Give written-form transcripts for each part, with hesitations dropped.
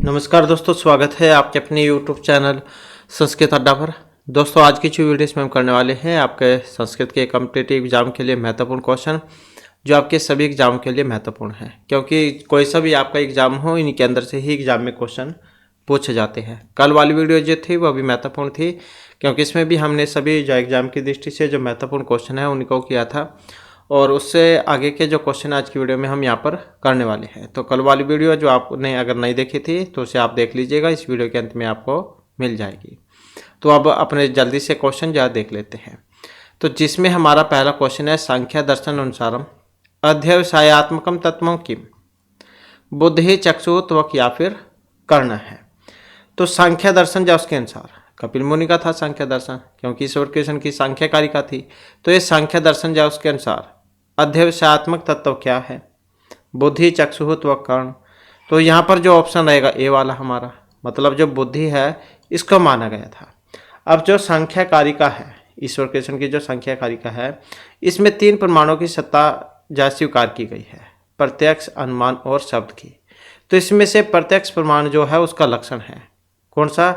नमस्कार दोस्तों, स्वागत है आपके अपने YouTube चैनल संस्कृत अड्डा पर। दोस्तों, आज की जो वीडियो इसमें हम करने वाले हैं आपके संस्कृत के कॉम्पिटिटिव एग्जाम के लिए महत्वपूर्ण क्वेश्चन, जो आपके सभी एग्जाम के लिए महत्वपूर्ण है, क्योंकि कोई सा भी आपका एग्जाम हो, इन्हीं के अंदर से ही एग्जाम में क्वेश्चन पूछे जाते हैं। कल वाली वीडियो जो थी वो भी महत्वपूर्ण थी, क्योंकि इसमें भी हमने सभी जो एग्जाम की दृष्टि से जो महत्वपूर्ण क्वेश्चन है उनको किया था, और उससे आगे के जो क्वेश्चन आज की वीडियो में हम यहाँ पर करने वाले हैं। तो कल वाली वीडियो जो आपने अगर नहीं देखी थी तो उसे आप देख लीजिएगा, इस वीडियो के अंत में आपको मिल जाएगी। तो अब अपने जल्दी से क्वेश्चन जो देख लेते हैं। तो जिसमें हमारा पहला क्वेश्चन है, सांख्य दर्शन अनुसारम अध्यवसायत्मकम तत्वों किम, बुद्धि चक्षु त्वक या फिर कर्ण है। तो सांख्य दर्शन जो उसके अनुसार कपिल मुनि का था सांख्य दर्शन, क्योंकि ईश्वर कृष्ण की सांख्य कारिका थी। तो ये सांख्य दर्शन जो उसके अनुसार अध्यवसायत्मक तत्व क्या है, बुद्धि चक्षु त्वक कर्ण। तो यहाँ पर जो ऑप्शन रहेगा ए वाला हमारा, मतलब जो बुद्धि है इसको माना गया था। अब जो सांख्य कारिका है, ईश्वर कृष्ण की जो सांख्य कारिका है, इसमें 3 प्रमाणों की सत्ता जा स्वीकार की गई है, प्रत्यक्ष, अनुमान और शब्द की। तो इसमें से प्रत्यक्ष प्रमाण जो है उसका लक्षण है कौन सा,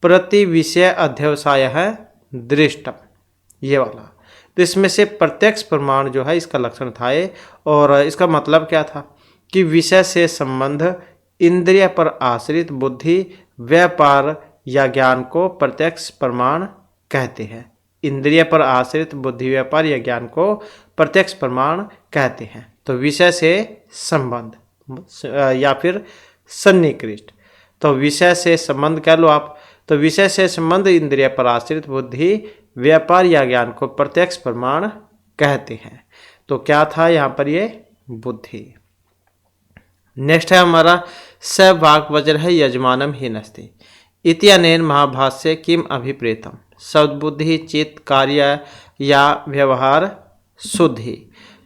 प्रति विषय अध्यवसाय है दृष्टम, ये वाला। तो इसमें से प्रत्यक्ष प्रमाण जो है इसका लक्षण था ये, और इसका मतलब क्या था कि विषय से संबंध, इंद्रिय पर आश्रित बुद्धि, व्यापार या ज्ञान को प्रत्यक्ष प्रमाण कहते हैं। इंद्रिय पर आश्रित बुद्धि, व्यापार या ज्ञान को प्रत्यक्ष प्रमाण कहते हैं। तो विषय से संबंध या फिर सन्निकृष्ट, तो विषय से संबंध कह लो आप। तो विषय से संबंध, इंद्रिय पर आश्रित बुद्धि, व्यापार या ज्ञान को प्रत्यक्ष प्रमाण कहते हैं। तो क्या था यहाँ पर ये, बुद्धि। नेक्स्ट है हमारा, स वाक् वज्र है यजमानम ही नस्ति इति अनेन महाभाष्य किम अभिप्रेतम, शब्द बुद्धि चित्त कार्य या व्यवहार शुद्धि।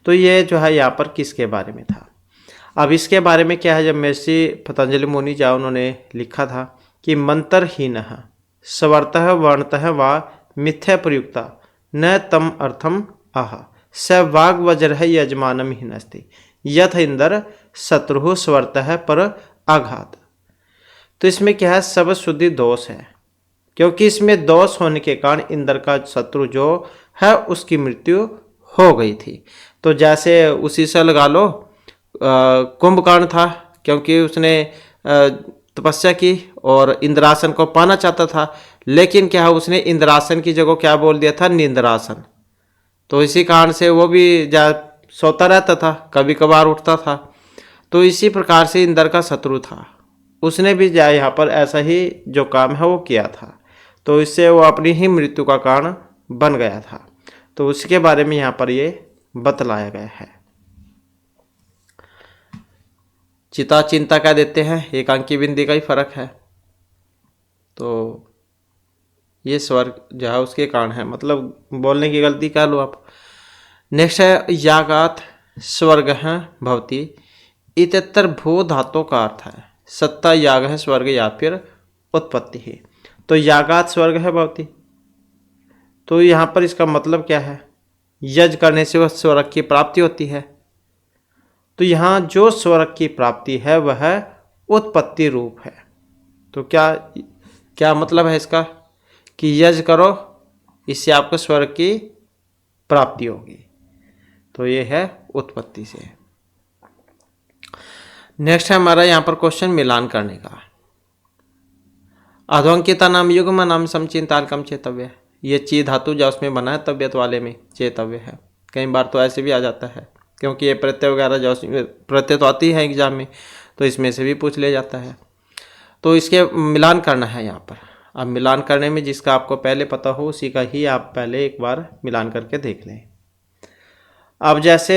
तो ये जो है यहाँ पर किसके बारे में था। अब इसके बारे में क्या है, जब महर्षि पतंजलि मुनि जा उन्होंने लिखा था कि मंत्रहीन स्वरतः वर्णतः व मिथ्या प्रयुक्ता न तम अर्थम आह स वाग वज्र यजमानम ही नस्ति यथ इंद्र शत्रु स्वरतः पर आघात। तो इसमें क्या है, शब्द शुद्धि दोष है, क्योंकि इसमें दोष होने के कारण इंद्र का शत्रु जो है उसकी मृत्यु हो गई थी। तो जैसे उसी से लगा लो कुंभकर्ण था, क्योंकि उसने तपस्या की और इंद्रासन को पाना चाहता था, लेकिन क्या है उसने इंद्रासन की जगह क्या बोल दिया था, निंद्रासन। तो इसी कारण से वो भी सोता रहता था, कभी कभार उठता था। तो इसी प्रकार से इंद्र का शत्रु था, उसने भी यहाँ पर ऐसा ही जो काम है वो किया था। तो इससे वो अपनी ही मृत्यु का कारण बन गया था। तो उसके बारे में यहाँ पर ये बतलाया गया है। चिता चिंता क्या देते हैं, एक अंकी बिंदी का ही फर्क है। तो ये स्वर्ग जो है उसके कारण है, मतलब बोलने की गलती कर लो आप। नेक्स्ट है, यागात स्वर्ग है भवती इतर भू धातु का अर्थ है सत्ता याग है स्वर्ग या फिर उत्पत्ति है। तो यागात स्वर्ग है भवती, तो यहाँ पर इसका मतलब क्या है, यज्ञ करने से वह स्वर्ग की प्राप्ति होती है। तो यहाँ जो स्वर्ग की प्राप्ति है वह उत्पत्ति रूप है। तो क्या क्या मतलब है इसका, कि यज्ञ करो इससे आपको स्वर्ग की प्राप्ति होगी। तो ये है उत्पत्ति से। नेक्स्ट है हमारा यहाँ पर क्वेश्चन मिलान करने का। अध्वंकिता नाम युग्म नाम समचिंतालकम चेतव्य, ये ची धातु जो उसमें बना है तबियत वाले में चेतव्य है। कई बार तो ऐसे भी आ जाता है, क्योंकि ये प्रत्यय वगैरह जो प्रत्यय तो आती है एग्जाम में, तो इसमें से भी पूछ लिया जाता है। तो इसके मिलान करना है यहाँ पर। अब मिलान करने में जिसका आपको पहले पता हो उसी का ही आप पहले एक बार मिलान करके देख लें। अब जैसे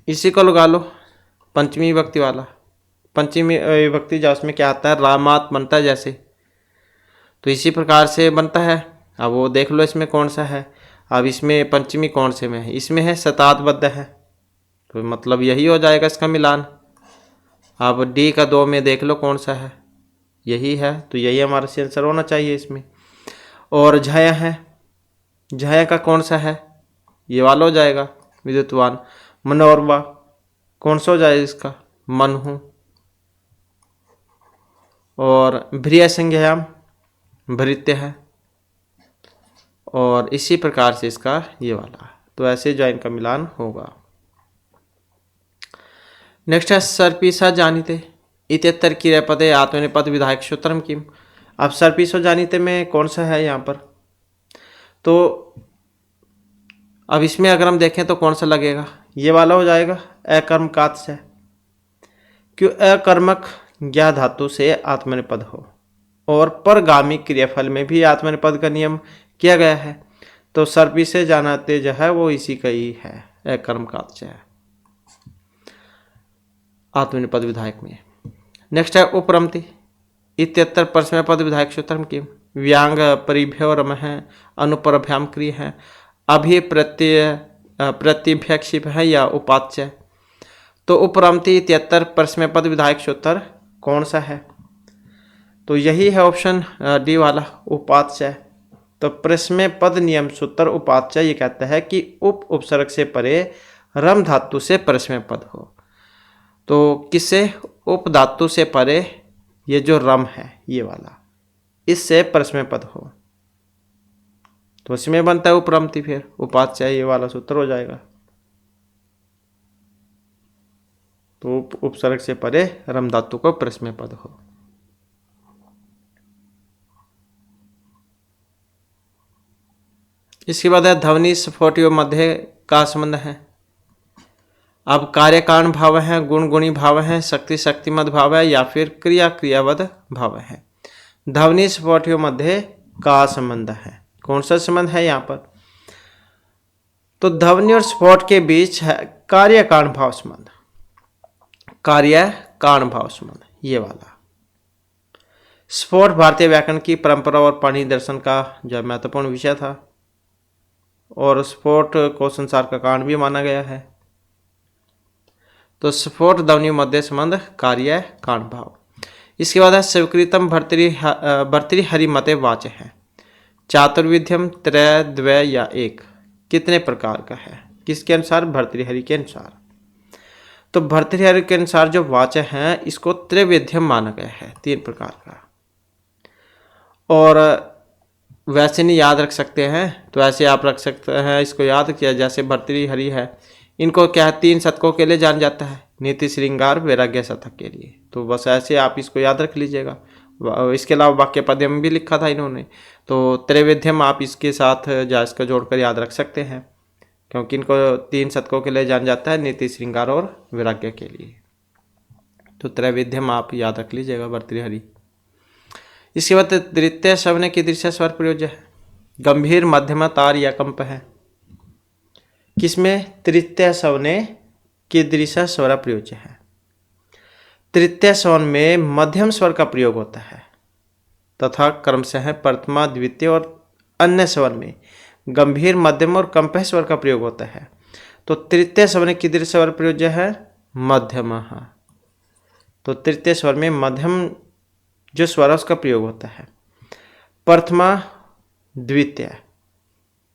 इसी को लगा लो पंचमी विभक्ति वाला, पंचमी विभक्ति जो उसमें क्या आता है, रामात बनता है जैसे, तो इसी प्रकार से बनता है। अब वो देख लो इसमें कौन सा है। अब इसमें पंचमी कौन से में है, इसमें है शताब्द है, तो मतलब यही हो जाएगा इसका मिलान। अब डी का 2 में देख लो कौन सा है, यही है, तो यही हमारा आंसर होना चाहिए इसमें। और झय है, झय का कौन सा है, ये वाला हो जाएगा विद्युतवान। मनोरवा कौन सा हो जाएगा इसका, मन हूँ, और भ्रिय संज्ञायाम भृत्य है, और इसी प्रकार से इसका ये वाला, तो ऐसे जो इनका मिलान होगा। नेक्स्ट है सर्पीसा जानीते इत्यत्र क्रियापदे आत्मनेपद विधायक सूत्रम किम। अब सर्पीसो जानीते में कौन सा है यहाँ पर, तो अब इसमें अगर हम देखें तो कौन सा लगेगा, ये वाला हो जाएगा अकर्मकात से, क्यों अकर्मक ज्ञा धातु से आत्मनेपद हो और परगामी क्रियाफल में भी आत्मनेपद का नियम किया गया है, तो सर्पी से जानाते जो है वो इसी का ही है, अकर्मकात से है आत्मनेपद विधायक में। नेक्स्ट है उपरमति इत्यत्र परस्मैपद विधायक सूत्रम की व्यांग परिभ्यो रम है अनुपरभ्याम क्रिय है अभि प्रतिभ्यक्षिप है या उपाच्य। तो उपरमति इत्यत्र परस्मैपद विधायक सूत्र कौन सा है, तो यही है ऑप्शन डी वाला उपाच्य। तो परस्मैपद नियम सूत्र उपाच्य ये कहता है कि उपसर्ग से परे रम धातु से परस्मैपद हो, तो किससे, उप धातु से परे ये जो रम है ये वाला, इससे परस्मैपद हो, तो इसमें बनता है उपरमति, फिर उपाच्य ये वाला सूत्र हो जाएगा। तो उपसर्ग से परे रम धातु को परस्मैपद हो। इसके बाद है ध्वनि स्फोटियों मध्य का संबंध है। अब कार्यकारण भाव है, गुण गुणी भाव है, शक्ति शक्तिमद भाव है या फिर क्रिया क्रियावद भाव है। ध्वनि स्फोटियों मध्य का संबंध है, कौन सा संबंध है यहाँ पर, तो ध्वनि और स्फोट के बीच है कार्य कारण भाव संबंध, कार्य कारण भाव संबंध ये वाला। स्फोट भारतीय व्याकरण की परंपरा और पाणिनि दर्शन का जो महत्वपूर्ण विषय था, और स्फोट को संसार का कारण भी माना गया है। तो स्फोट ध्वनि मध्य संबंध कार्य कारण भाव। इसके बाद है स्वीकृतम भर्तृहरि मते वाच्य है। चातुर्विध्यम त्रय द्वय या एक कितने प्रकार का है, किसके अनुसार, भर्तृहरि के अनुसार। तो भर्तृहरि के अनुसार जो वाच्य है इसको त्रैविध्यम माना गया है, 3 प्रकार का। और वैसे नहीं याद रख सकते हैं तो ऐसे आप रख सकते हैं, इसको याद किया जैसे भर्तृहरि है, इनको क्या है 3 शतकों के लिए जान जाता है, नीति श्रृंगार वैराग्य शतक के लिए, तो बस ऐसे आप इसको याद रख लीजिएगा। इसके अलावा वाक्य पद्य में भी लिखा था इन्होंने, तो त्रैविध्यम आप इसके साथ जा इसका जोड़कर याद रख सकते हैं, क्योंकि इनको 3 शतकों के लिए जान जाता है, नीति श्रृंगार और वैराग्य के लिए, तो त्रैविध्यम आप याद रख लीजिएगा भर्तृहरि। इसके बाद तृतीय सवर्ण की दृश्य स्वर प्रयोज्य है, गंभीर मध्यमा तार या कंप है, किसमें, तृतीय सवर्ण की दृश्य स्वर प्रयोज्य है। तृतीय सवर्ण में मध्यम स्वर का प्रयोग होता है तथा क्रमशः प्रथमा द्वितीय और अन्य स्वर में गंभीर मध्यम और कंप स्वर का प्रयोग होता है। तो तृतीय सवर्ण की दृश्य स्वर प्रयोज्य है मध्यम, तो तृतीय स्वर में मध्यम जो स्वर उसका प्रयोग होता है। प्रथमा द्वितीय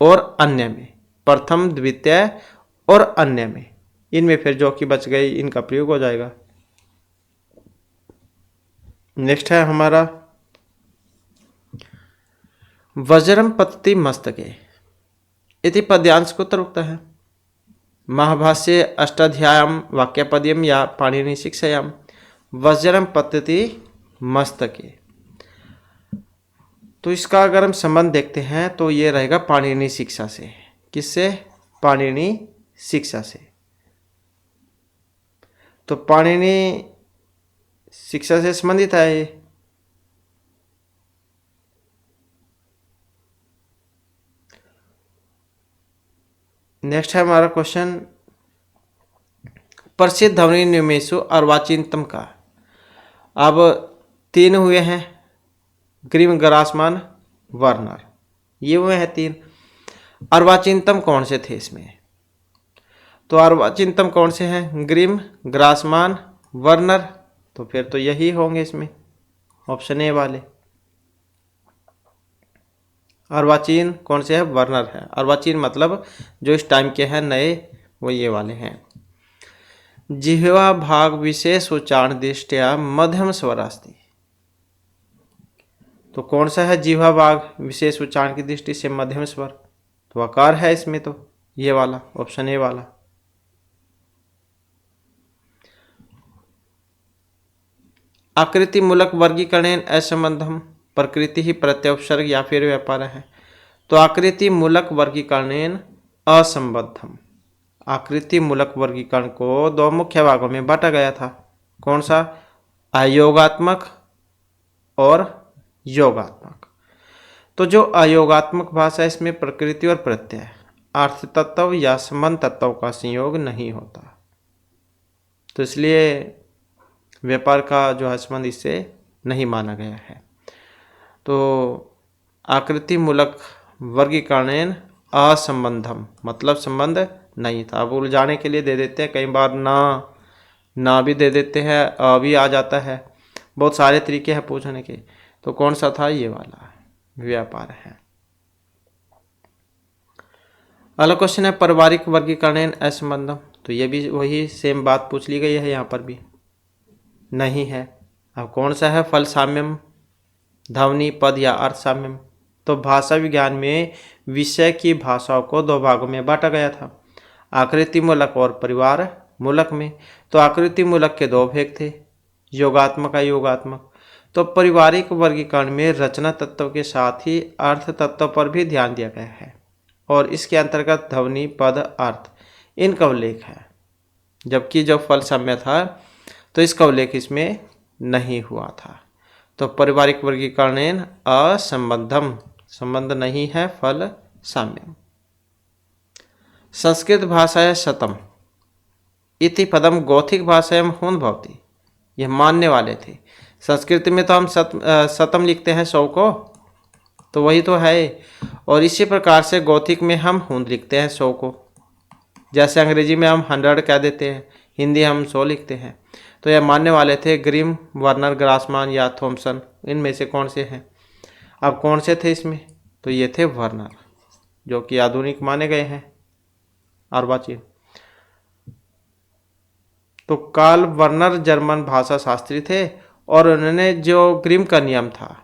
और अन्य में, प्रथम द्वितीय और अन्य में, इनमें फिर जो कि बच गई इनका प्रयोग हो जाएगा। नेक्स्ट है हमारा वज्रम पतति मस्तके इति पद्यांश को उत्तर है। महाभाष्य अष्टाध्यायम वाक्यपद्यम या पाणिनि शिक्षायाम वज्रम पतति मस्तके, तो इसका अगर हम संबंध देखते हैं तो ये रहेगा पाणिनि शिक्षा से, किससे, पाणिनि शिक्षा से। तो पाणिनि शिक्षा से संबंधित है ये। नेक्स्ट है हमारा क्वेश्चन प्रसिद्ध ध्वनि नियमेषु अर्वाचीनतम का। अब 3 हुए हैं, ग्रीम ग्रासमान वर्नर, ये हुए हैं 3। अर्वाचीनतम कौन से थे इसमें, तो अर्वाचीनतम कौन से हैं, ग्रीम ग्रासमान वर्नर, तो फिर तो यही होंगे इसमें ऑप्शन ए वाले। अर्वाचीन कौन से है, वर्नर है। अर्वाचीन मतलब जो इस टाइम के हैं नए, वो ये वाले हैं। जिह्वा भाग विशेष उच्चारण दृष्टिया मध्यम स्वर अस्ति, तो कौन सा है जीवा बाघ विशेष उच्चारण की दृष्टि से मध्यम स्वर? तो आकार है इसमें, तो ये वाला ऑप्शन ए वाला। आकृति मूलक वर्गीकरण असंबंधम प्रकृति ही प्रत्युपसर्ग या फिर व्यापार है। तो आकृति मूलक वर्गीकरण असंबंधम, आकृति मूलक वर्गीकरण को दो मुख्य भागों में बांटा गया था। कौन सा? अयोगात्मक और योगात्मक। तो जो अयोगात्मक भाषा है इसमें प्रकृति और प्रत्यय, अर्थ तत्व या संबंध तत्व का संयोग नहीं होता, तो इसलिए व्यापार का जो है संबंध इससे नहीं माना गया है। तो आकृति मूलक वर्गीकरण असंबंधम मतलब संबंध नहीं था। अब उलझाने के लिए दे देते हैं, कई बार ना भी दे देते हैं, भी आ जाता है, बहुत सारे तरीके हैं पूछने के। तो कौन सा था? ये वाला व्यापार है। अगला क्वेश्चन है पारिवारिक वर्गीकरण असंबंधम। तो ये भी वही सेम बात पूछ ली गई है, यहाँ पर भी नहीं है। अब कौन सा है? फल साम्यम, ध्वनि, पद या अर्थ साम्यम। तो भाषा विज्ञान में विषय की भाषाओं को दो भागों में बांटा गया था, आकृति मूलक और परिवार मूलक में। तो आकृति मूलक के दो भेद थे, योगात्मक अयोगात्मक। तो पारिवारिक वर्गीकरण में रचना तत्व के साथ ही अर्थ तत्व पर भी ध्यान दिया गया है और इसके अंतर्गत ध्वनि, पद, अर्थ इनका उल्लेख है। जबकि जो फल साम्य था तो इसका उल्लेख इसमें नहीं हुआ था। तो पारिवारिक वर्गीकरण असंबंधम, संबंध नहीं है फल साम्यम। संस्कृत भाषायां शतम इति पदम गौथिक भाषायां हून भवति, यह मानने वाले थे। संस्कृत में तो हम शतम लिखते हैं 100 को, तो वही तो है। और इसी प्रकार से गौथिक में हम हून लिखते हैं 100 को, जैसे अंग्रेजी में हम 100 कह देते हैं, हिंदी हम 100 लिखते हैं। तो यह मानने वाले थे ग्रिम, वर्नर, ग्रासमान या थॉमसन, इनमें से कौन से हैं? अब कौन से थे इसमें? तो ये थे वर्नर, जो कि आधुनिक माने गए हैं, अर्वाचीन। तो कार्ल वर्नर जर्मन भाषा शास्त्री थे और उन्होंने जो ग्रिम का नियम था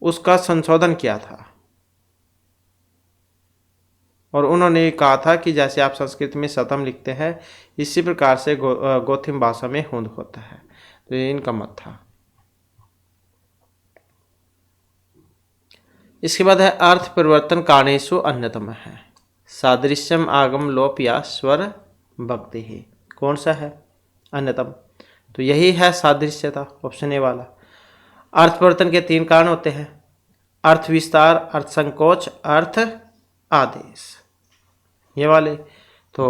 उसका संशोधन किया था और उन्होंने कहा था कि जैसे आप संस्कृत में शतम लिखते हैं इसी प्रकार से गौथिक भाषा में हुंद होता है। तो ये इनका मत था। इसके बाद है अर्थ परिवर्तन कारणेषु अन्यतम है, सादृश्यम, आगम, लोप या स्वर भक्ति ही। कौन सा है अन्यतम? तो यही है सादृश्यता, ऑप्शन ए वाला। अर्थ परिवर्तन के 3 कारण होते हैं, अर्थ विस्तार, अर्थ संकोच, अर्थ आदेश, ये वाले। तो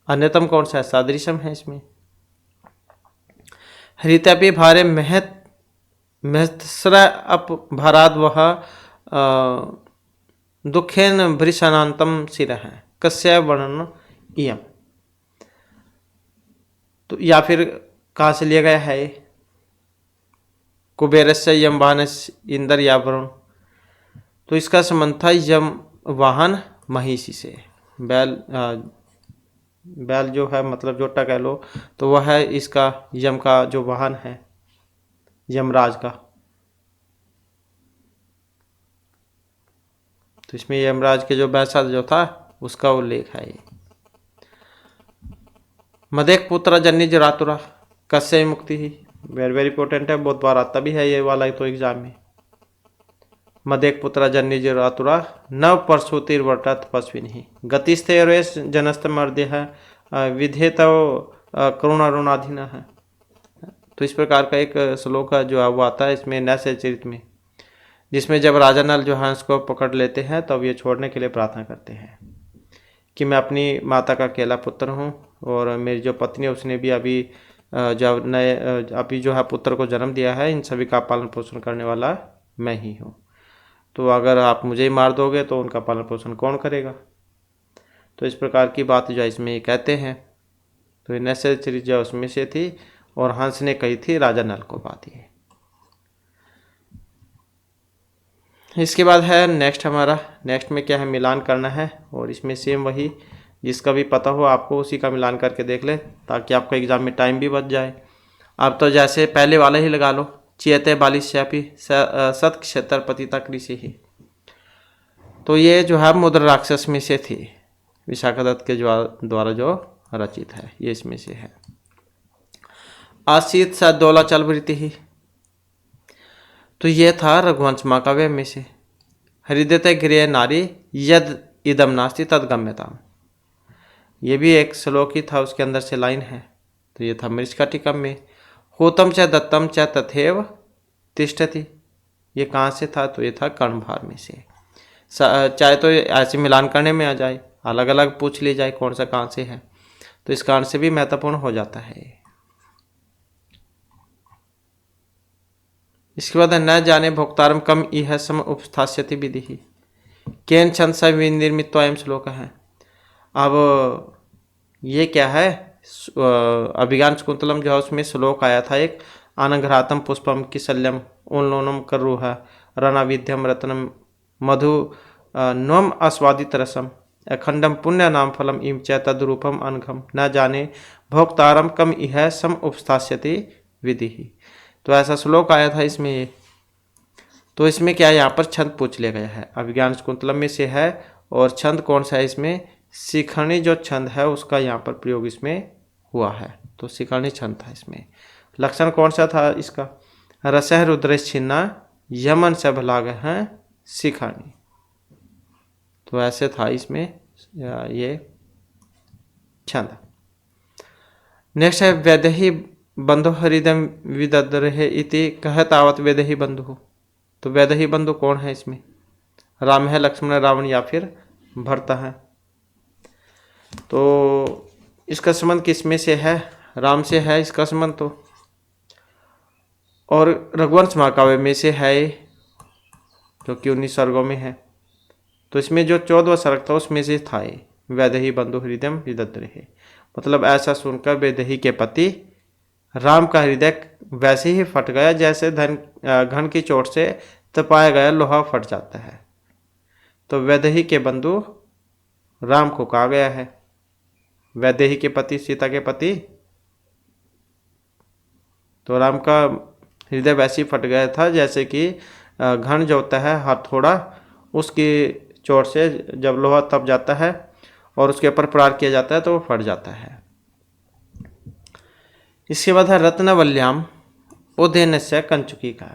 अन्यतम कौन सा है? सादृश्यम है इसमें। हृतपि भारे महत्स्र अपभराद वह दुखेन वृषणांतम शिर है, कस्य वर्णन इयम। तो या फिर कहाँ से लिया गया है? कुबेरस्य यम वाहनस्य इंद्र या वरुण। तो इसका संबंध था यम वाहन महिषी से। बैल जो है मतलब जोटा कह लो, तो वह है इसका यम का जो वाहन है, यमराज का। तो इसमें यमराज के जो बैसा जो था उसका उल्लेख है। ये मदेक पुत्र जन्य जरातुरा कस्य मुक्ति ही, वेरी वेरी इंपॉर्टेंट है, बहुत बार आता भी है ये वाला तो एग्जाम में। मदेक पुत्र जन्य जरातुरा नव परशुतिर्वर्तत पश्विनी गतिस्तेरेश जनस्त मर्द्य है विधेत करुणारुणाधीन है। तो इस प्रकार का एक श्लोक है जो वो आता है इसमें नैसे चरित में, जिसमें जब राजा नल जो हंस को पकड़ लेते हैं तब ये छोड़ने के लिए प्रार्थना करते हैं कि मैं अपनी माता का अकेला पुत्र हूँ और मेरी जो पत्नी है उसने भी अभी जो है पुत्र को जन्म दिया है, इन सभी का पालन पोषण करने वाला मैं ही हूँ। तो अगर आप मुझे ही मार दोगे तो उनका पालन पोषण कौन करेगा? तो इस प्रकार की बात जो इसमें कहते हैं। तो ये नैसे चरित जो उसमें से थी और हंस ने कही थी राजा नल को बात ये। इसके बाद है नेक्स्ट में क्या है, मिलान करना है। और इसमें सेम वही जिसका भी पता हो आपको उसी का मिलान करके देख ले ताकि आपका एग्जाम में टाइम भी बच जाए। आप तो जैसे पहले वाला ही लगा लो, चियते बालिश्यापि सत क्षेत्रपति तक ऋषि ही। तो ये जो है मुद्र राक्षस में से थी, विशाखादत्त के द्वारा जो रचित है, ये इसमें से है। आसीत सा दौला चल वृत्ति ही, तो ये था रघुवंश महाकाव्य में से। हृदयते गृह नारी यद इदम नास्ति तद गम्यताम, ये भी एक श्लोक ही था, उसके अंदर से लाइन है। तो ये था मृच्छकटिकम में। होतम च दत्तम च तथैव तिष्ठति, ये कहाँ से था? तो ये था कर्णभार में से। चाहे तो ऐसे मिलान करने में आ जाए, अलग अलग पूछ ली जाए कौन सा कहाँ से है, तो इस कारण से भी महत्वपूर्ण हो जाता है। इसके बाद न जाने भोक्तारम कम इह सम उपस्थास्यति विधि ही, केन छंद सा विनिर्मित अयम श्लोक है। अब ये क्या है? अभिज्ञान शकुंतलम जो है उसमें श्लोक आया था एक, अनघ्रातम पुष्पम किशल्यम उन्लोनम करुह रणाविध्यम रत्नम मधु नवम आस्वादित रसम अखंडम पुण्य नाम फलम इम च तद्रूपम अनघम न जाने भोक्तारम कम इह सम उपस्थास्यति विधि ही। तो ऐसा श्लोक आया था इसमें ये। तो इसमें क्या है, यहाँ पर छंद पूछ लिया गया है, अभिज्ञान शकुंतलम में से है। और छंद कौन सा है इसमें? शिखरणी जो छंद है उसका यहाँ पर प्रयोग इसमें हुआ है, तो शिखरणी छंद था इसमें। लक्षण कौन सा था इसका? रसह रुद्र छिन्ना यमन सब लाग है शिखरणी, तो ऐसे था इसमें ये छंद। नेक्स्ट है वैदेही बंधु हृदय विदद्रहे इति कह तावत वैदेही बंधु। तो वैदेही बंधु कौन है इसमें? राम है, लक्ष्मण, रावण या फिर भरत है। तो इसका संबंध किसमें से है? राम से है इसका संबंध तो, और रघुवंश महाकाव्य में से है जो कि 19 सर्गों में है। तो इसमें जो 14वां सर्ग था उसमें से था ये वैदेही बंधु हृदय विदद्रहे, मतलब ऐसा सुनकर वैदेही के पति राम का हृदय वैसे ही फट गया जैसे घन की चोट से तपाया गया लोहा फट जाता है। तो वैदेही के बंधु राम को कहा गया है, वैदेही के पति सीता के पति। तो राम का हृदय वैसे ही फट गया था जैसे कि घन जो होता है हथौड़ा, उसकी चोट से जब लोहा तप जाता है और उसके ऊपर प्रहार किया जाता है तो वो फट जाता है। इसके बाद है रत्नवल्याम उदयन से कंचुकी का।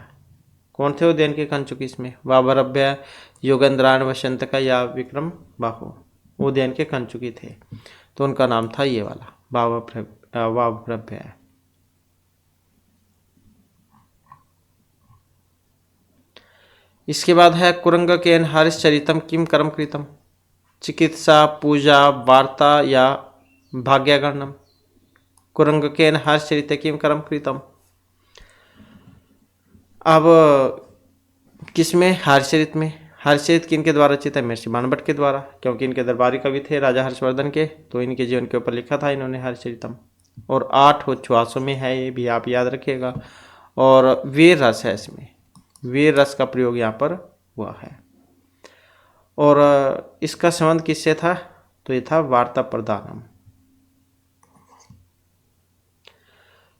कौन थे उदयन के कंचुकी इसमें? वावरभ्य योगेंद्रान वसंत का या विक्रम बाहु उदयन के कंचुकी थे, तो उनका नाम था ये वाला वावरभ्य। इसके बाद है कुरंग के हरिश्चरितम किम कर्म कृतम, चिकित्सा पूजा वार्ता या भाग्यगणनम। कुरंग के हर्षचरित किम कर्म कृतम। अब किसमें? हर्षचरित में। हर्षचरित किनके द्वारा रचित है? महर्षि बाणभट्ट के द्वारा, क्योंकि इनके दरबारी कवि थे राजा हर्षवर्धन के, तो इनके जीवन के ऊपर लिखा था इन्होंने हर्षचरितम। और 8 उच्छ्वासों में है, ये भी आप याद रखिएगा। और वीर रस है इसमें, वीर रस का प्रयोग यहाँ पर हुआ है। और इसका संबंध किससे था? तो ये था वार्ता प्रदानम।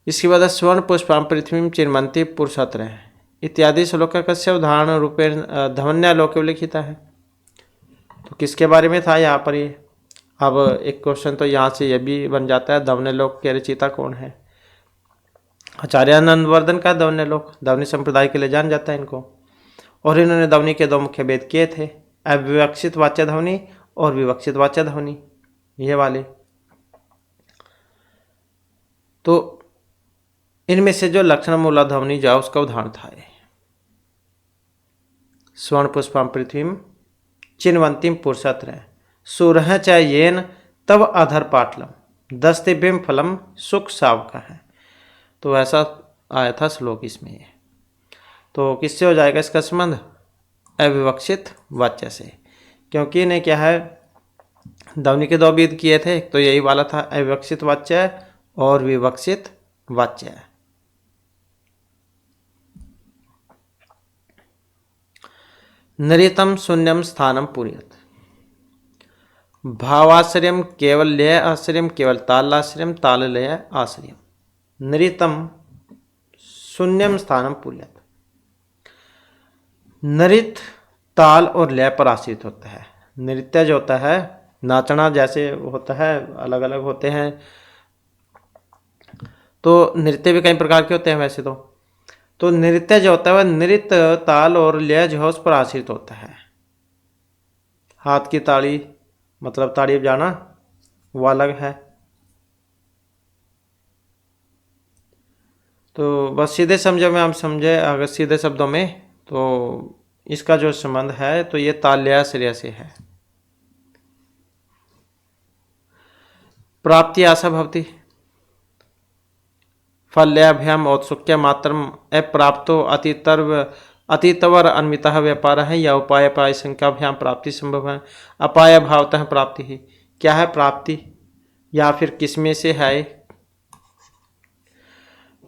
इसके बाद स्वर्ण पुष्पाम पृथ्वी चिन्मंती पुरुषत्र इत्यादि श्लोक कस्य उदाहरण रूपेण धवन्यालोक लिखिता है। तो किसके बारे में था यहाँ पर ये? अब एक क्वेश्चन तो यहाँ से ये भी बन जाता है, धवन्यालोक के रचयिता कौन है? आचार्य नंदवर्धन का धवन्यालोक, धवनी संप्रदाय के लिए जान जाता है इनको। और इन्होंने ध्वनि के 2 मुख्य भेद किए थे, अविवक्षित वाच्य ध्वनि और विवक्षित वाच्य ध्वनि, ये वाले। तो इनमें से जो लक्षण मूला ध्वनि जो उसका उदाहरण था स्वर्ण पुष्पम पृथ्वी चिन्वंतिम पुरुषत्र सूरह चयन तब अधर पाटलम दस्तिबिम फलम सुख सावका है। तो ऐसा आया था श्लोक इसमें। तो किससे हो जाएगा इसका संबंध? अविवक्षित वाच्य से, क्योंकि इन्हें क्या है ध्वनि के 2 भेद किए थे, तो यही वाला था अविवक्षित वाच्य और विवक्षित वाच्य। नरितम शून्यम स्थानम पुरियत भावाश्रयम केवल लय आश्रयम केवल तालाश्रयम ताल लय आश्रयम। नरितम शून्यम स्थानम पुल्यत। नृत्य ताल और लय पर आश्रित होता है। नृत्य जो होता है, नाचना जैसे होता है, अलग अलग होते हैं। तो नृत्य भी कई प्रकार के होते हैं वैसे तो नृत्य जो होता है वह नृत्य ताल और लय जो है उस पर आश्रित होता है। हाथ की ताली मतलब ताड़ी बजाना वो अलग है। तो बस सीधे समझे में हम समझे, अगर सीधे शब्दों में तो इसका जो संबंध है तो ये ताल्य श्रेय से है। प्राप्ति आशा भवती फल्याभ्याम औत्सुक्य मात्रम अप्राप्तो अतीतवर अन्वितः व्यापार है या उपाय अपाय संख्याभ्याम प्राप्ति संभव है। अपाय भावतः प्राप्ति ही क्या है, प्राप्ति या फिर किसमें से है।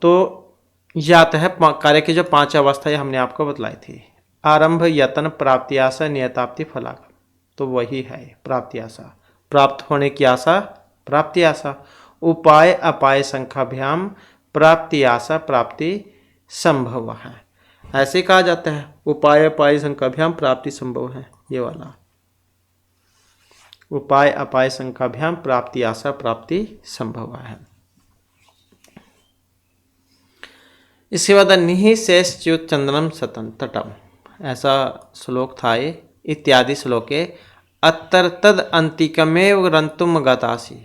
तो यात है कार्य की जो 5 अवस्थाएं हमने आपको बतलाई थी। आरंभ, यत्न, प्राप्ति आशा, नियताप्ति, फलागम। तो वही है प्राप्ति आशा, प्राप्त होने की आशा, प्राप्ति आशा। उपाय अपाय संख्याभ्याम प्राप्ति आशा प्राप्ति संभव है, ऐसे कहा जाता है। उपाय अपाय संख्याभ्याम प्राप्ति संभव है, ये वाला उपाय अपाय संख्याभ्याम प्राप्ति आशा प्राप्ति संभव है। इसके बाद निःशेषच्युत चंदनम सतन तटम, ऐसा श्लोक था ये। इत्यादि श्लोके अत्तर तद अंतिकमेव ग्रंथुम गतासी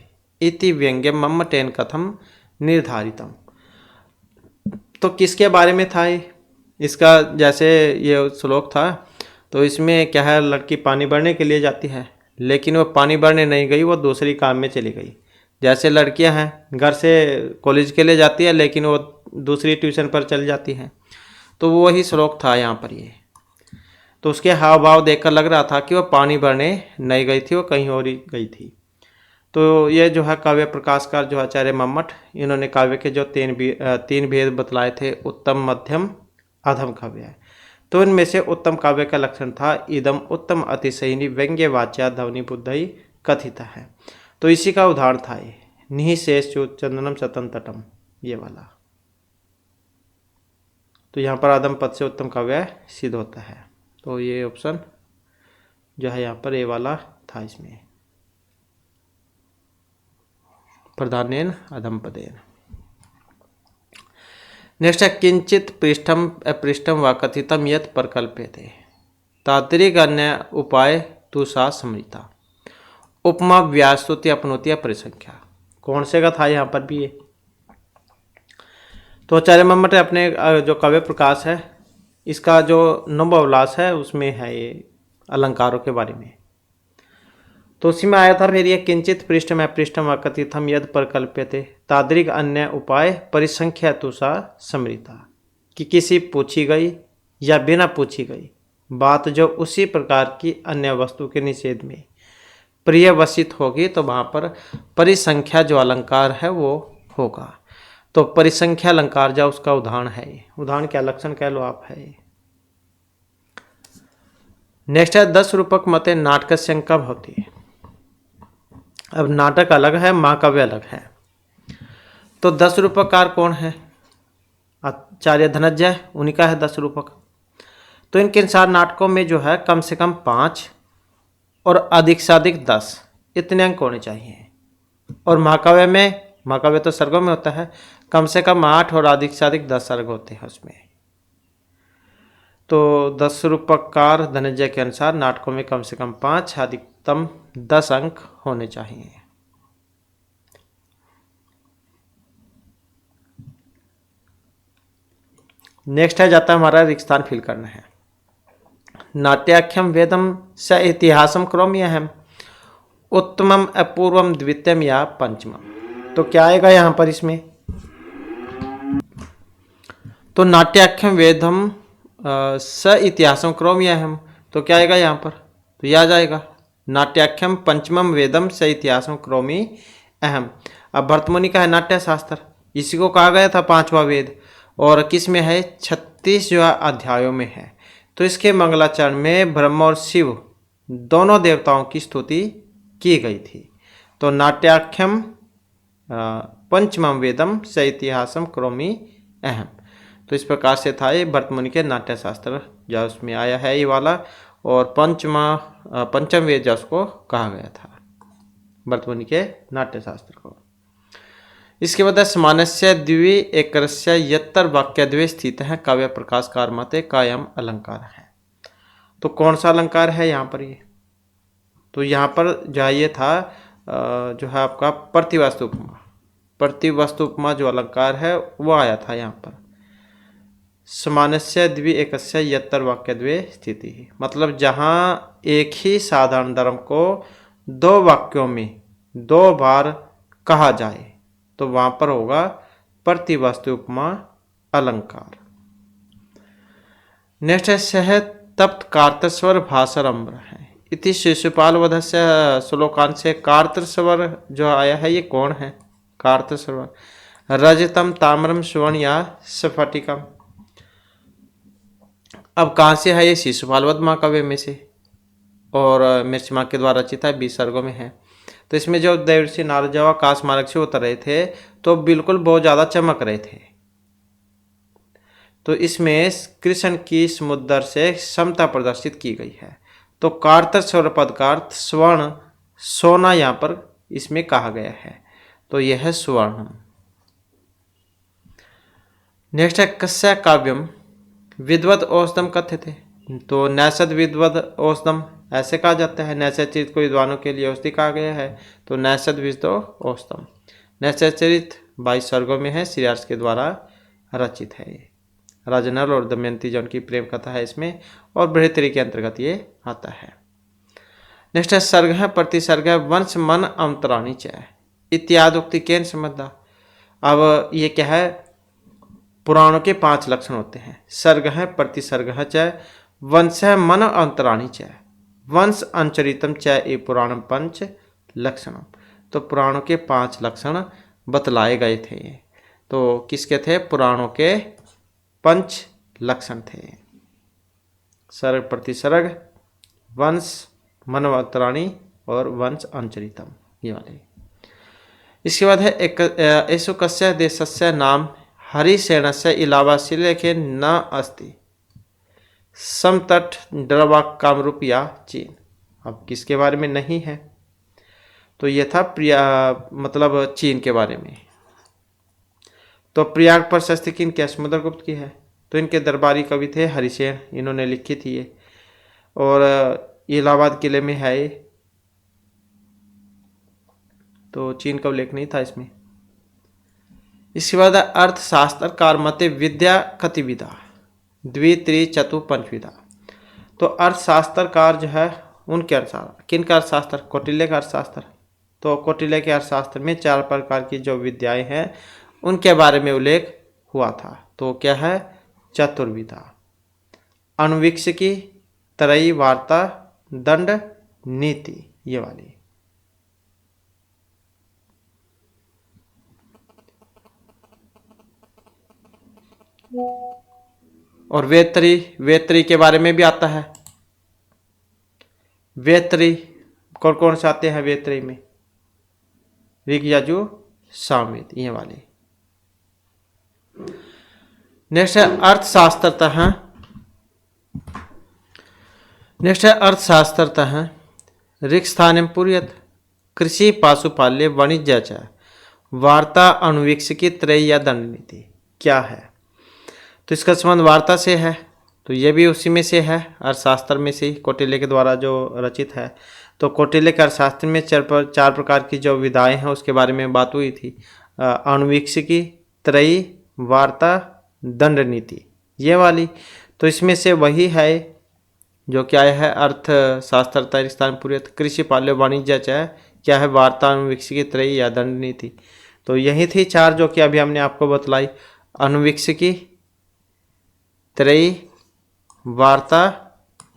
इति व्यंग्यम मम्मटेन कथम निर्धारितम। तो किसके बारे में था ये? इसका जैसे ये श्लोक था तो इसमें क्या है, लड़की पानी भरने के लिए जाती है लेकिन वो पानी भरने नहीं गई, वो दूसरी काम में चली गई। जैसे लड़कियां हैं घर से कॉलेज के लिए जाती है लेकिन वो दूसरी ट्यूशन पर चल जाती हैं, तो वो वही श्लोक था यहाँ पर ये। तो उसके हाव भाव देखकर लग रहा था कि वो पानी भरने नहीं गई थी, वो कहीं और ही गई थी। तो ये जो है काव्य प्रकाशकार जो आचार्य मम्मट, इन्होंने काव्य के जो 3 भेद बतलाए थे, उत्तम मध्यम अधम काव्य। तो इनमें से उत्तम काव्य का लक्षण था इदम उत्तम अतिशयिनी व्यंग्य वाच्या ध्वनि बुद्धि कथित है। तो इसी का उदाहरण था ये निःशेषच्युत चंदनम सतन तटम, ये वाला। तो यहाँ पर आदम पद से उत्तम काव्य सिद्ध होता है। तो ये ऑप्शन जो है यहाँ पर ये वाला था इसमें, प्रधानेन अधम पदेन। नेक्स्ट है किंचित पृष्ठम अपृष्ठम व कथितम यत् प्रकल्प्यते तात्रिक अन्य उपाय तु सा समृता उपमा व्यास्तुति अपनोति परिसंख्या। कौन से का था यहाँ पर भी ये? तो आचार्य मम्मट अपने जो काव्य प्रकाश है इसका जो नवोल्लास है उसमें है ये अलंकारों के बारे में। तो उसी में आया था फिर ये किंचित पृष्ठम अपृष्ठम अकथितम यद प्रकल्प्यते तादृक अन्य उपाय परिसंख्या तुषा समृता, कि किसी पूछी गई या बिना पूछी गई बात जो उसी प्रकार की अन्य वस्तु के निषेध में प्रियवसित होगी तो वहाँ पर परिसंख्या जो अलंकार है वो होगा। तो परिसंख्या अलंकार जो उसका उदाहरण है, उदाहरण क्या लक्षण कह लो आप है। नेक्स्ट है 10 रूपक मते नाटक शंका भवती। अब नाटक अलग है, महाकाव्य अलग है। तो 10 रूपककार कौन है? आचार्य धनंजय, उन्हीं का है 10 रूपक। तो इनके अनुसार नाटकों में जो है कम से कम 5 और अधिक से अधिक 10 इतने अंक होने चाहिए। और महाकाव्य में, महाकाव्य तो सर्गों में होता है, कम से कम 8 और अधिक से अधिक 10 सर्ग होते हैं उसमें। तो 10 रूपककार धनंजय के अनुसार नाटकों में कम से कम 5, अधिकतम 10 अंक होने चाहिए। नेक्स्ट है जाता है हमारा रिक्त स्थान फिल करना है। नाट्याख्यम वेदम स इतिहासम करोमि अहम उत्तमम अपूर्वम द्वितीयम या पंचमम। तो क्या आएगा यहाँ पर इसमें? तो नाट्याख्यम वेदम स इतिहासम करोमि अहम, तो क्या आएगा यहाँ पर? तो यह आ जाएगा नाट्याख्यम पंचमम वेदम स इतिहासम करोमि अहम। अब भरतमुनि का है नाट्य शास्त्र, इसी को कहा गया था 5वां वेद, और किस में है? 36 जो अध्यायों में है। तो इसके मंगलाचरण में ब्रह्म और शिव दोनों देवताओं की स्तुति की गई थी। तो नाट्याख्यम पंचमम वेदम स इतिहासम करोमि अहम। तो इस प्रकार से था ये भरत मुनि के नाट्य शास्त्र जो उसमें आया है ये वाला, और पंचम वेद जो उसको कहा गया था भरत मुनि के नाट्य शास्त्र को। इसके बाद समानस्य द्वि एकरस्य यत्तर वाक्य द्वे स्थित है काव्य प्रकाशकार मते कायम अलंकार है। तो कौन सा अलंकार है यहाँ पर ये? तो यहाँ पर जो ये था जो है आपका प्रतिवस्तु उपमा, प्रतिवस्तु उपमा जो अलंकार है वो आया था यहाँ पर। समानस्य द्वि एकस्य यत्तर वाक्य द्वे स्थिति, मतलब जहाँ एक ही साधारण धर्म को दो वाक्यों में दो बार कहा जाए तो वहां पर होगा प्रतिवस्तु उपमा अलंकार। नेक्स्ट है सह तप्त कार्तस्वर भाषारंभ है इति शिशुपाल वधस्य श्लोकांशे कार्तस्वर जो आया है ये कौन है? कार्तस्वर रजतम ताम्रम सुवर्ण या स्फटिकम। अब कहाँ से है ये? शिशुपाल वध महाकाव्य में से, और मिर्च माँ के द्वारा रचित है, 20 सर्गों में है। तो इसमें जो देवर्षि नारद जब आकाश मार्ग से उतर रहे थे तो बिल्कुल बहुत ज़्यादा चमक रहे थे। तो इसमें कृष्ण की समुद्र से समता प्रदर्शित की गई है। तो कार्त स्वर पद का अर्थ स्वर्ण सोना यहाँ पर इसमें कहा गया है, तो यह है स्वर्ण। नेक्स्ट है कस्य काव्यम विद्वद औषधम कथ्यते। तो नैषध विद्वद औषधम ऐसे कहा जाता है, नैषधचरित को विद्वानों के लिए औषधि कहा गया है, तो नैषध विद्वो औषधम। नैषधचरित 22 सर्गों में है, श्रीहर्ष के द्वारा रचित है ये। राजा नल और दमयंती जो उनकी प्रेम कथा है इसमें, और बृहत्तरी के अंतर्गत ये आता है। नेक्स्ट है सर्ग है प्रतिसर्ग है वंश मन अंतराणी च इत्यादि उक्ति केन संबद्धा। अब ये क्या है? पुराणों के 5 लक्षण होते हैं। सर्ग है प्रतिसर्ग है च वंश है मन अंतराणी च वंश अंचरितम च ए पुराणम पंच लक्षणम। तो पुराणों के 5 लक्षण बतलाए गए थे। तो किसके थे? पुराणों के 5 लक्षण थे। सर्ग प्रतिसर्ग, वंश मनवंतराणी और वंश अंचरितम, ये वाले। इसके बाद है एक ऐसु कस्य देशस्य नाम हरिसेनस्य इलावा शिलेखे न अस्ति समतट डरवाक कामरूप या चीन। अब किसके बारे में नहीं है? तो यह था मतलब चीन के बारे में। तो प्रयाग प्रशस्ति किनके? समुद्रगुप्त की है। तो इनके दरबारी कवि थे हरिसेन, इन्होंने लिखी थी ये, और इलाहाबाद किले में है ये। तो चीन का उल्लेख नहीं था इसमें। इसके बाद अर्थशास्त्रकार मते विद्या कतिविधा द्वि त्रि चतु पंचविधा। तो अर्थशास्त्रकार जो है उनके अनुसार, किनका अर्थशास्त्र? कौटिल्य का अर्थशास्त्र। तो कौटिल्य के अर्थशास्त्र में 4 प्रकार की जो विद्याएं हैं उनके बारे में उल्लेख हुआ था। तो क्या है? चतुर्विधा, अनुवीक्षिकी, त्रयी, वार्ता, दंड, नीति, ये वाली। और वेत्री के बारे में भी आता है। वेत्री कौन कौन से आते हैं वेत्री में? ऋग, यजु, सामवेद, ये वाले। नेक्स्ट है अर्थशास्त्रतः। नेक्स्ट है अर्थशास्त्रतः ऋक् स्थाने पूर्यत कृषि पाशुपाल्य वाणिज्य च वार्ता अनुवीक्षिकी त्रय या दंड नीति। क्या है? तो इसका संबंध वार्ता से है, तो ये भी उसी में से है, अर्थशास्त्र में से ही, कौटिल्य के द्वारा जो रचित है। तो कौटिल्य के अर्थशास्त्र में 4 प्रकार की जो विधाएं हैं उसके बारे में बात हुई थी। अनुवीक्षिकी, त्रयी, वार्ता, दंड नीति, ये वाली। तो इसमें से वही है जो क्या है? अर्थशास्त्र स्थान पूर्यत कृषि पाल्य वाणिज्य च क्या है? वार्ता, अनुवीक्षिकी, त्रयी या दंड नीति। तो यही थी 4 जो कि अभी हमने आपको बतलाई। अनुवीक्षिकी, त्रयी, वार्ता,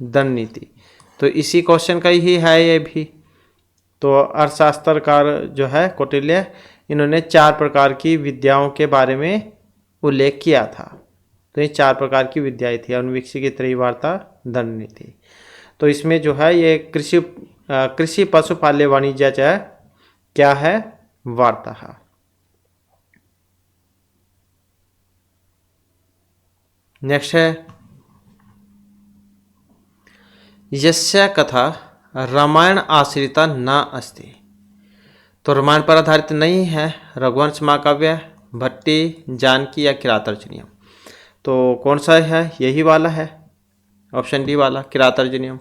दंड नीति। तो इसी क्वेश्चन का ही है ये भी। तो अर्थशास्त्रकार जो है कौटिल्य, इन्होंने 4 प्रकार की विद्याओं के बारे में उल्लेख किया था। तो ये 4 प्रकार की विद्याएं थी, अनुवीक्षिकी, त्रयी, वार्ता, दंड नीति। तो इसमें जो है ये कृषि पशुपाल्य वाणिज्य च क्या है? वार्ता। नेक्स्ट है यस्य कथा रामायण आश्रिता न अस्ति। तो रामायण पर आधारित नहीं है। रघुवंश, महाकाव्य, भट्टी, जानकी या किरातार्जुनीयम। तो कौन सा है? यही वाला है, ऑप्शन डी वाला, किरातार्जुनीयम।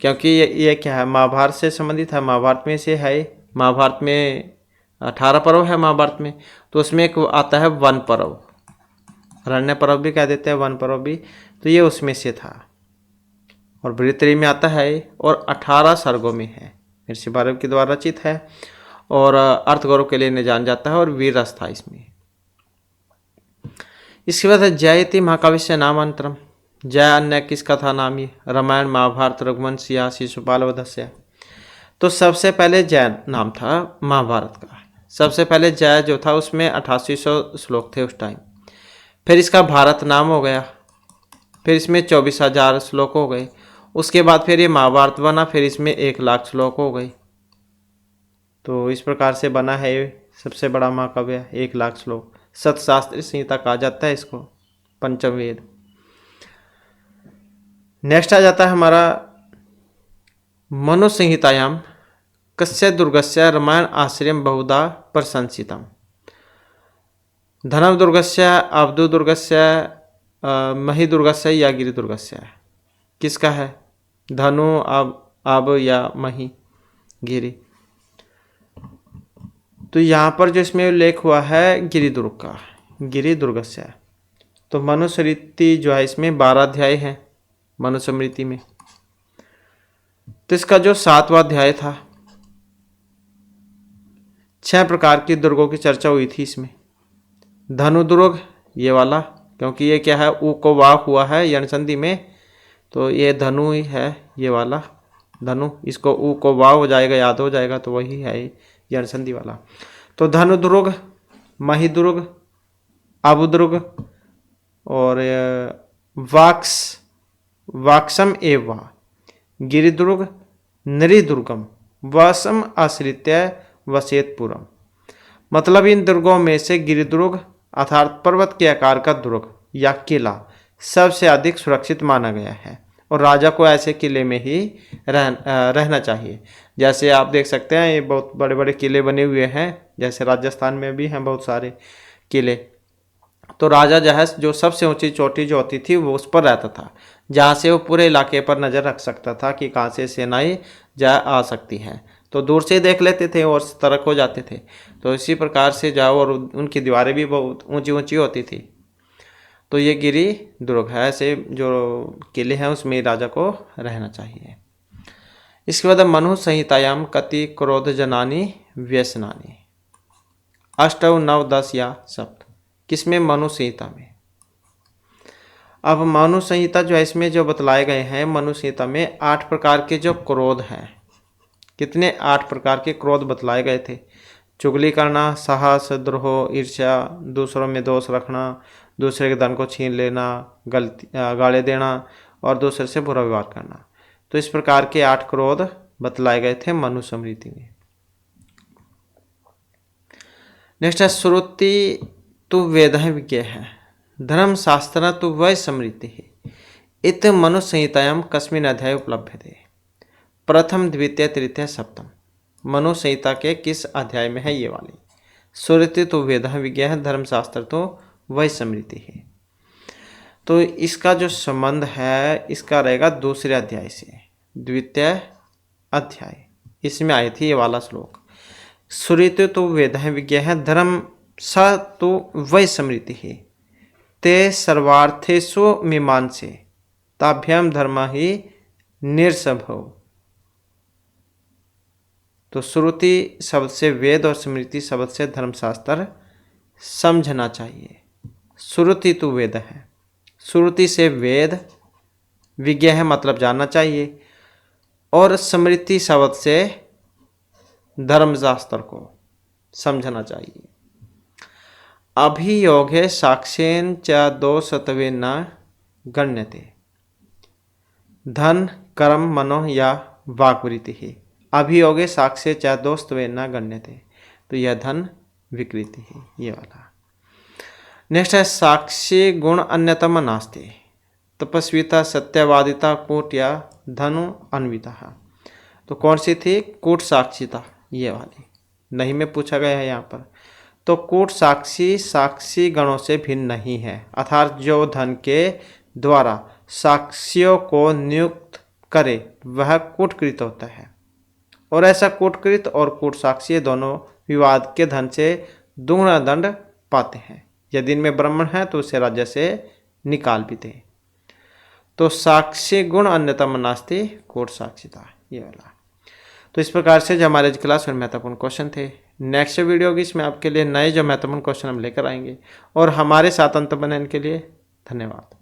क्योंकि ये क्या है, महाभारत से संबंधित है, महाभारत में से है। महाभारत में 18 पर्व है महाभारत में, तो उसमें एक आता है वन पर्व, रण्य पर्व भी कह देते हैं, वन पर्व भी, तो ये उसमें से था। और बृहत्तरी में आता है और 18 सर्गों में है, महर्षि भारद्वाज के द्वारा रचित है और अर्थ गौरव के लिए जान जाता है और वीर रस था इसमें। इसके बाद है जयति महाकाव्य नामांतरम। जय अन्य किसका था नाम? ये रामायण, महाभारत, रघुवंश या शिशुपाल वधस्य। तो सबसे पहले जय नाम था महाभारत का। सबसे पहले जय जो था उसमें 8800 श्लोक थे उस टाइम। फिर इसका भारत नाम हो गया, फिर इसमें 24,000 श्लोक हो गए। उसके बाद फिर ये महाभारत बना, फिर इसमें 1,00,000 श्लोक हो गए। तो इस प्रकार से बना है सबसे बड़ा महाकाव्य, 1,00,000 श्लोक। सतशास्त्री संहिता कहा जाता है इसको, पंचम वेद। नेक्स्ट आ जाता है हमारा मनु संहितायाम कस्य दुर्गस्य रामायण आश्रयम बहुधा प्रशंसितम। धनव दुर्गस्य, अवधू दुर्गस्य, मही दुर्गस्य या गिरि दुर्गस्य। किसका है? धनु, अब या मही, गिरि। तो यहाँ पर जो इसमें उल्लेख हुआ है गिरि दुर्ग का, गिरि दुर्गस्य। तो मनुस्मृति जो है इसमें 12 अध्याय हैं मनुस्मृति में। तो इसका जो 7वां अध्याय था, 6 प्रकार की दुर्गों की चर्चा हुई थी इसमें। धनु दुर्ग ये वाला, क्योंकि ये क्या है, ऊ को वाह हुआ है यण संधि में, तो ये धनु ही है, ये वाला धनु। इसको ऊ को वाह हो जाएगा, याद हो जाएगा, तो वही है यण संधि वाला। तो धनु दुर्ग, मही दुर्ग, आबु दुर्ग और वाक्सम एवं गिरिदुर्ग, नृदुर्गम, वसम आश्रित्य वसेतपुरम। मतलब इन दुर्गों में से गिरिदुर्ग अर्थात पर्वत के आकार का दुर्ग या किला सबसे अधिक सुरक्षित माना गया है और राजा को ऐसे किले में ही रहना चाहिए। जैसे आप देख सकते हैं ये बहुत बड़े बड़े किले बने हुए हैं, जैसे राजस्थान में भी हैं बहुत सारे किले। तो राजा जो है, जो सबसे ऊंची चोटी जो होती थी वो उस पर रहता था, जहाँ से वो पूरे इलाके पर नज़र रख सकता था कि कहाँ से सेनाएं जा आ सकती हैं। तो दूर से देख लेते थे और सतर्क हो जाते थे। तो इसी प्रकार से जाओ, और उनकी दीवारें भी बहुत ऊंची ऊंची होती थी। तो ये गिरि दुर्ग है, ऐसे जो किले हैं उसमें राजा को रहना चाहिए। इसके बाद मनु संहितायाम कति क्रोध जनानी व्यसनानी। 8, 9, 10 या सप्त। किसमें? मनु संहिता में। अब मनु संहिता जो है इसमें जो बतलाए गए हैं, मनु संहिता में 8 प्रकार के जो क्रोध हैं। कितने? 8 प्रकार के क्रोध बतलाए गए थे। चुगली करना, साहस, द्रोह, ईर्ष्या, दूसरों में दोष रखना, दूसरे के धन को छीन लेना, गाली देना और दूसरे से बुरा व्यवहार करना। तो इस प्रकार के 8 क्रोध बतलाए गए थे मनुस्मृति में। नेक्स्ट है श्रुति तु वेद विज्ञ है, धर्मशास्त्र तु वै स्मृति है। इत मनुसंहितायां कस्मिन् अध्याय उपलभ्यते? प्रथम, द्वितीय, तृतीय, सप्तम। मनु संहिता के किस अध्याय में है ये वाली? श्रुति तो वेद विज्ञ है, धर्मशास्त्र तो वही स्मृति है। तो इसका जो संबंध है इसका रहेगा दूसरे अध्याय से, द्वितीय अध्याय, इसमें आई थी ये वाला श्लोक। श्रुति तो वेद विज्ञ है, धर्म स तो वही स्मृति है। ते सर्वार्थेषु मीमांसे ताभ्याम धर्म ही निरसभव। तो श्रुति शब्द से वेद और स्मृति शब्द से धर्मशास्त्र समझना चाहिए। श्रुति तो वेद है, श्रुति से वेद, विज्ञ है मतलब जानना चाहिए, और स्मृति शब्द से धर्मशास्त्र को समझना चाहिए। अभियोगे साक्ष्येन च दोषत्वेन न गण्यते। धन, कर्म, मनो या वाक्वृत्ति है। अभियोगे साक्ष्य च दोषत्वेन न गण्यते। तो यह धन विकृति है, ये वाला। नेक्स्ट है साक्षी गुण अन्यतम नास्ति। तपस्विता, सत्यवादिता, कूट या धनु अन्विता। तो कौन सी थी? कूट साक्षिता, ये वाली नहीं में पूछा गया है यहाँ पर। तो कूट साक्षी साक्षी गणों से भिन्न नहीं है, अर्थात जो धन के द्वारा साक्षियों को नियुक्त करे वह कूटकृत होता है, और ऐसा कूटकृत और कूट साक्षी दोनों विवाद के धन से दुगना दंड पाते हैं। यदि इनमें ब्राह्मण है तो उसे राज्य से निकाल भी दे। तो साक्षी गुण अन्यतम नास्ति कूट साक्षिता, ये वाला। तो इस प्रकार से जो हमारे क्लास में महत्वपूर्ण क्वेश्चन थे। नेक्स्ट वीडियो होगी, इसमें आपके लिए नए जो महत्वपूर्ण क्वेश्चन हम लेकर आएंगे। और हमारे साथ अंत बने, इनके लिए धन्यवाद।